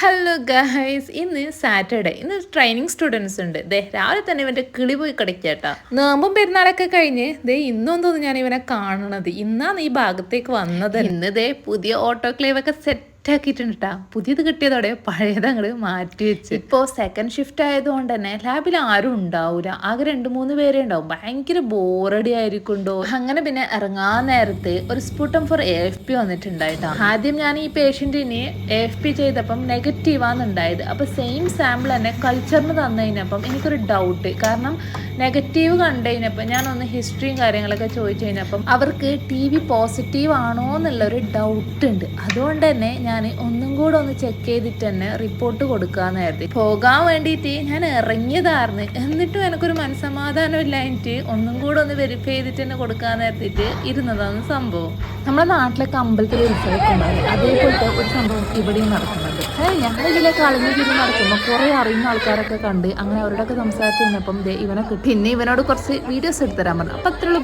Hello guys, ഇന്ന് Saturday. ഇന്ന് training students ഉണ്ട്. ദേ രാവിലെ തന്നെ ഇവൻ്റെ കിളി പോയി കിടക്കട്ടാ. നോമ്പും പെരുന്നാളൊക്കെ കഴിഞ്ഞ് ദേ ഇന്നും തോന്നുന്നു ഞാൻ ഇവനെ കാണണത്. ഇന്നാണ് ഈ ഭാഗത്തേക്ക് വന്നത്. ഇന്ന് ദേ പുതിയ ഓട്ടോക്ലേവ് ഒക്കെ സെറ്റാക്കിയിട്ടുണ്ട് കേട്ടാ. പുതിയത് കിട്ടിയതോടെ പഴയത് അങ്ങോട്ട് മാറ്റി വെച്ച്. ഇപ്പോൾ സെക്കൻഡ് ഷിഫ്റ്റ് ആയതുകൊണ്ട് തന്നെ ലാബിൽ ആരും ഉണ്ടാവൂല. ആകെ 2-3 പേരേ ഉണ്ടാവും. ഭയങ്കര ബോറടി ആയിരിക്കുണ്ടോ. അങ്ങനെ പിന്നെ ഇറങ്ങാൻ നേരത്ത് ഒരു സ്പുട്ടം ഫോർ AFP വന്നിട്ടുണ്ടായിട്ടാ. ആദ്യം ഞാൻ ഈ പേഷ്യൻറ്റിന് AFP ചെയ്തപ്പം നെഗറ്റീവാന്നുണ്ടായത്. അപ്പോൾ സെയിം സാമ്പിൾ തന്നെ കൾച്ചറിന് തന്നു കഴിഞ്ഞപ്പം എനിക്കൊരു ഡൗട്ട്. കാരണം നെഗറ്റീവ് കണ്ടു കഴിഞ്ഞപ്പോൾ ഞാനൊന്ന് ഹിസ്റ്ററിയും കാര്യങ്ങളൊക്കെ ചോദിച്ചു കഴിഞ്ഞപ്പം അവർക്ക് TB പോസിറ്റീവ് ആണോ എന്നുള്ളൊരു ഡൗട്ട് ഉണ്ട്. അതുകൊണ്ട് തന്നെ ഞാൻ ഒന്നും കൂടെ ഒന്ന് ചെക്ക് ചെയ്തിട്ട് തന്നെ റിപ്പോർട്ട് കൊടുക്കാമെന്ന് കരുതി. പോകാൻ വേണ്ടിയിട്ട് ഞാൻ ഇറങ്ങിയതായിരുന്നു. എന്നിട്ടും എനിക്കൊരു മനസ്സമാധാനം ഇല്ലായിട്ട് ഒന്നും കൂടെ ഒന്ന് വെരിഫൈ ചെയ്തിട്ട് തന്നെ കൊടുക്കാമെന്ന് കരുതിയിട്ട് ഇരുന്നതാണ് സംഭവം. നമ്മുടെ നാട്ടിലൊക്കെ അമ്പലത്തിൽ ഉത്സവമൊക്കെ ഉണ്ടാവും. അതേപോലത്തെ ഒരു സംഭവം ഇവിടെയും നടക്കുന്നുണ്ട്. ഞങ്ങൾ ഇതിലേക്ക് അളഞ്ഞു തിരിഞ്ഞ് നടക്കുമ്പോൾ കുറേ അറിയുന്ന ആൾക്കാരൊക്കെ കണ്ട് അങ്ങനെ അവരോടൊക്കെ സംസാരിച്ച് കഴിഞ്ഞപ്പം ഇവനെ കിട്ടി. പിന്നെ ഇവനോട് കുറച്ച് വീഡിയോസ് എടുത്തുതരാൻ പറഞ്ഞു. അപ്പം അത്രയുള്ള